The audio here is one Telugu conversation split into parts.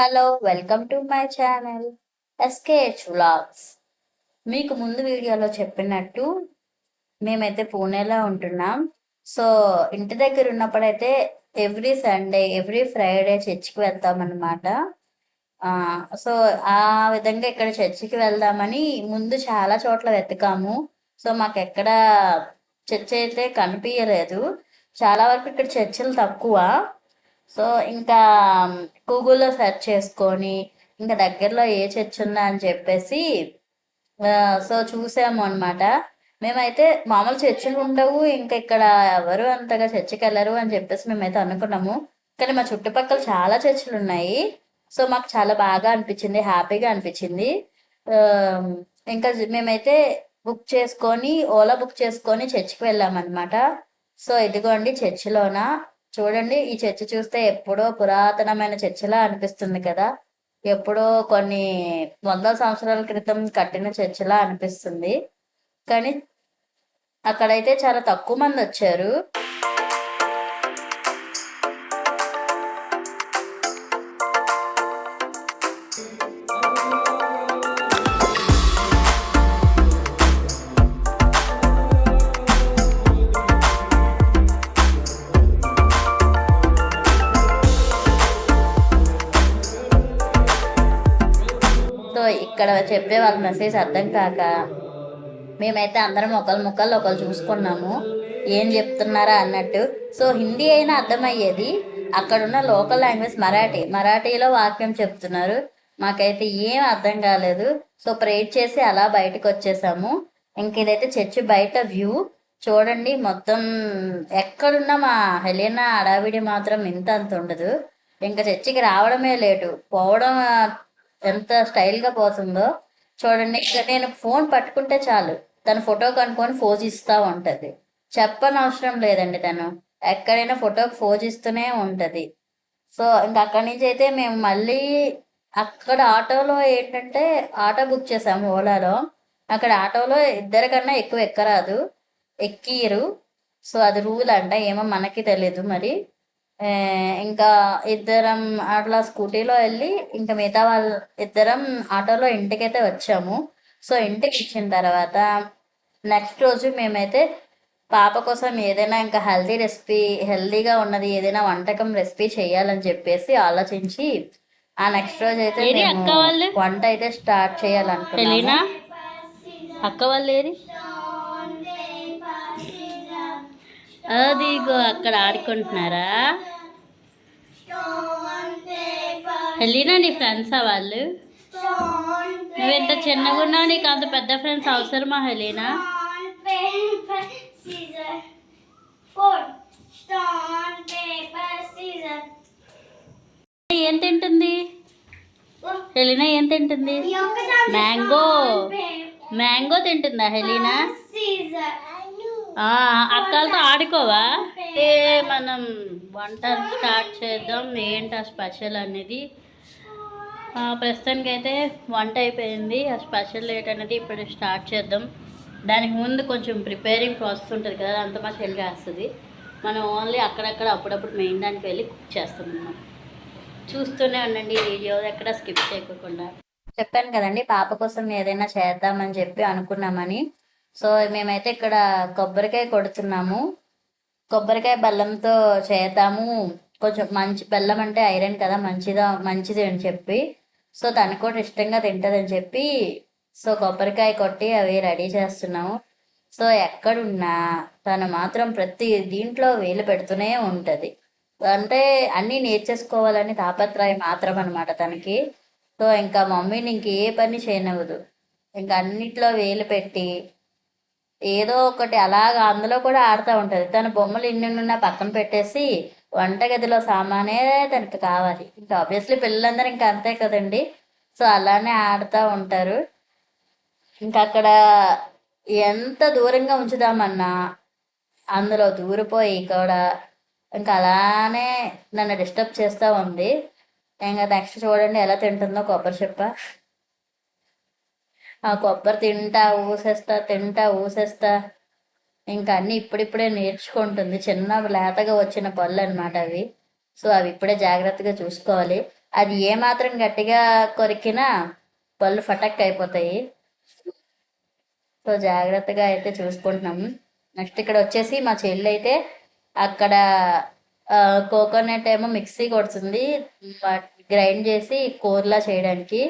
Hello, welcome to my channel SKH vlogs. మీకు ముందు వీడియోలో చెప్పినట్టు మేమైతే పూణేలో ఉంటున్నాం. సో ఇంటి దగ్గర ఉన్నప్పుడైతే ఎవ్రీ సండే ఎవ్రీ ఫ్రైడే చర్చికి వెళ్తాం అన్నమాట. సో ఆ విధంగా ఇక్కడ చర్చికి వెళ్దామని ముందు చాలా చోట్ల వెతకాము. సో మాకు ఎక్కడ చర్చ్ అయితే కనిపించలేదు. చాలా వరకు ఇక్కడ చర్చిలు తక్కువ. సో ఇంకా గూగుల్లో సెర్చ్ చేసుకొని ఇంకా దగ్గరలో ఏ చర్చ్ ఉందా అని చెప్పేసి సో చూసాము అనమాట. మేమైతే మామూలు చర్చిలు ఉండవు, ఇంకా ఇక్కడ ఎవరు అంతగా చర్చికి వెళ్ళరు అని చెప్పేసి మేమైతే అనుకున్నాము. కానీ మా చుట్టుపక్కల చాలా చర్చిలు ఉన్నాయి. సో మాకు చాలా బాగా అనిపించింది, హ్యాపీగా అనిపించింది. ఆ, ఇంకా మేమైతే ఓలా బుక్ చేసుకొని చర్చికి వెళ్ళామన్నమాట. సో ఇదిగోండి చర్చిలోన చూడండి. ఈ చర్చి చూస్తే ఎప్పుడో పురాతనమైన చర్చిలా అనిపిస్తుంది కదా. ఎప్పుడో కొన్ని వందల సంవత్సరాల క్రితం కట్టిన చర్చిలా అనిపిస్తుంది. కానీ అక్కడైతే చాలా తక్కువ మంది వచ్చారు. సో ఇక్కడ చెప్పే వాళ్ళ మెసేజ్ అర్థం కాక మేమైతే అందరం ఒకళ్ళు చూసుకున్నాము, ఏం చెప్తున్నారా అన్నట్టు. సో హిందీ అయినా అర్థమయ్యేది, అక్కడున్న లోకల్ లాంగ్వేజ్ మరాఠీలో వాక్యం చెప్తున్నారు. మాకైతే ఏం అర్థం కాలేదు. సో ప్రేర్ చేసి అలా బయటకు వచ్చేసాము. ఇంక ఇదైతే చర్చి బయట వ్యూ చూడండి. మొత్తం ఎక్కడున్నా మా హెలీనా అడావిడి మాత్రం ఇంత అంత ఉండదు. ఇంకా చర్చికి రావడమే లేటు, పోవడం ఎంత స్టైల్గా పోతుందో చూడండి. ఇక నేను ఫోన్ పట్టుకుంటే చాలు తన ఫోటో కనుక్కొని ఫోజ్ ఇస్తూ ఉంటుంది. చెప్పనవసరం లేదండి, తను ఎక్కడైనా ఫోటోకి ఫోజ్ ఇస్తూనే ఉంటుంది. సో ఇంకా అక్కడి నుంచి అయితే మేము మళ్ళీ అక్కడ ఆటోలో ఏంటంటే ఆటో బుక్ చేసాము ఓలాలో. అక్కడ ఆటోలో ఇద్దరికన్నా ఎక్కువ ఎక్కరాదు, ఎక్కిరు. సో అది రూల్ అంట, ఏమో మనకి తెలీదు మరి. ఇంకా ఇద్దరం అట్లా స్కూటీలో వెళ్ళి ఇంకా మిగతా వాళ్ళు ఇద్దరం ఆటోలో ఇంటికైతే వచ్చాము. సో ఇంటికి ఇచ్చిన తర్వాత నెక్స్ట్ రోజు మేమైతే పాప కోసం ఏదైనా ఇంకా హెల్దీగా ఉన్నది ఏదైనా వంటకం రెసిపీ చేయాలని చెప్పేసి ఆలోచించి ఆ నెక్స్ట్ రోజు అయితే వంట అయితే స్టార్ట్ చేయాలనుకున్నాము. అక్క వాళ్ళు ఏరి అదిగో అక్కడ ఆడుకుంటున్నారా? హెలీనా నీ ఫ్రెండ్సా వాళ్ళు? నువ్వు ఎంత చిన్నగా ఉన్నావు, నీకు అంత పెద్ద ఫ్రెండ్స్ అవసరమా హెలీనా? ఏం తింటుంది హెలీనా? ఏం తింటుంది? మ్యాంగో తింటుందా హెలీనా? అక్కలతో ఆడుకోవా? మనం వంట స్టార్ట్ చేద్దాం. ఏంటి ఆ స్పెషల్ అనేది ప్రస్తుతానికి అయితే వంట అయిపోయింది. ఆ స్పెషల్ అనేది ఇప్పుడు స్టార్ట్ చేద్దాం. దానికి ముందు కొంచెం ప్రిపేరింగ్ ప్రాసెస్ ఉంటుంది కదా, అంత మా చెల్లి చేస్తుంది. మనం ఓన్లీ అక్కడక్కడ అప్పుడప్పుడు మెయిన్ దానికి వెళ్ళి కుక్ చేస్తున్నాం. చూస్తూనే ఉండండి వీడియో, ఎక్కడ స్కిప్ చేయకుండా. చెప్పాను కదండి పాప కోసం ఏదైనా చేద్దామని చెప్పి అనుకున్నామని. సో మేమైతే ఇక్కడ కొబ్బరికాయ కొడుతున్నాము. కొబ్బరికాయ బెల్లంతో చేద్దాము, కొంచెం మంచి బెల్లం అంటే ఐరన్ కదా, మంచిది అని చెప్పి. సో తను కూడా ఇష్టంగా తింటుందని చెప్పి సో కొబ్బరికాయ కొట్టి అవి రెడీ చేస్తున్నాము. సో ఎక్కడున్నా తను మాత్రం ప్రతి దీంట్లో వేలు పెడుతూనే ఉంటుంది. అంటే అన్నీ నేర్చేసుకోవాలని తాపత్రయం మాత్రం అనమాట తనకి. సో ఇంకా మమ్మీని ఇంకే పని చేయనివ్వదు, ఇంకా అన్నిట్లో వేలు పెట్టి ఏదో ఒకటి అలాగా అందులో కూడా ఆడుతూ ఉంటుంది. తన బొమ్మలు ఇన్నున్నా పక్కన పెట్టేసి వంటగదిలో సామానే తనకి కావాలి. ఇంకా ఆబ్వియస్లీ పిల్లలందరూ ఇంకా అంతే కదండి. సో అలానే ఆడుతూ ఉంటారు. ఇంకా అక్కడ ఎంత దూరంగా ఉంచుదామన్నా అందులో దూరిపోయి కూడా ఇంకా అలానే నన్ను డిస్టర్బ్ చేస్తూ ఉంది. ఇంకా నెక్స్ట్ చూడండి ఎలా తింటుందో కొబ్బరి చెప్ప. ఆ కొబ్బరి తింటా ఊసేస్తా ఇంకా అన్నీ ఇప్పుడిప్పుడే నేర్చుకుంటుంది. చిన్న లేతగా వచ్చిన పళ్ళు అనమాట అవి. సో అవి ఇప్పుడే జాగ్రత్తగా చూసుకోవాలి. అది ఏమాత్రం గట్టిగా కొరికినా పళ్ళు ఫటక్ అయిపోతాయి. సో జాగ్రత్తగా అయితే చూసుకుంటున్నాము. నెక్స్ట్ ఇక్కడ వచ్చేసి మా చెల్లి అయితే అక్కడ కోకోనట్ ఏమో మిక్సీ కొడుతుంది, గ్రైండ్ చేసి కూరలా చేయడానికి.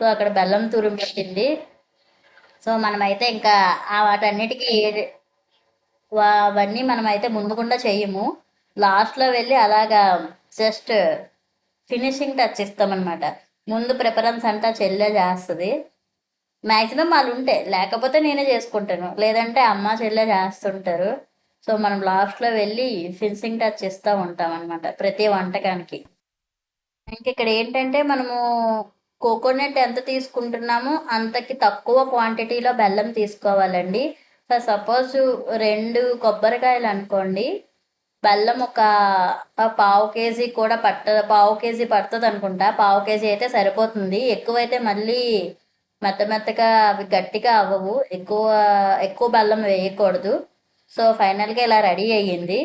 సో అక్కడ బెల్లం తురుము పెట్టింది. సో మనమైతే ఇంకా వాటన్నిటికీ అవన్నీ మనమైతే ముందుకుండా చెయ్యము. లాస్ట్లో వెళ్ళి అలాగా జస్ట్ ఫినిషింగ్ టచ్ ఇస్తామన్నమాట. ముందు ప్రిఫరెన్స్ అంతా చెల్లె చేస్తుంది. మ్యాక్సిమం వాళ్ళు ఉంటే, లేకపోతే నేనే చేసుకుంటాను, లేదంటే అమ్మ చెల్లె చేస్తుంటారు. సో మనం లాస్ట్లో వెళ్ళి ఫినిషింగ్ టచ్ ఇస్తూ ఉంటాం అనమాట ప్రతి వంటకానికి. ఇంక ఇక్కడ ఏంటంటే మనము కోకోనట్ ఎంత తీసుకుంటున్నామో అంతకి తక్కువ క్వాంటిటీలో బెల్లం తీసుకోవాలండి. సపోజ్ 2 కొబ్బరికాయలు అనుకోండి, బెల్లం ఒక పావు కేజీ కూడా పావు కేజీ పడుతుంది అనుకుంటా. పావు కేజీ అయితే సరిపోతుంది. ఎక్కువైతే మళ్ళీ మెత్తగా అవి గట్టిగా అవ్వవు. ఎక్కువ బెల్లం వేయకూడదు. సో ఫైనల్గా ఇలా రెడీ అయ్యింది.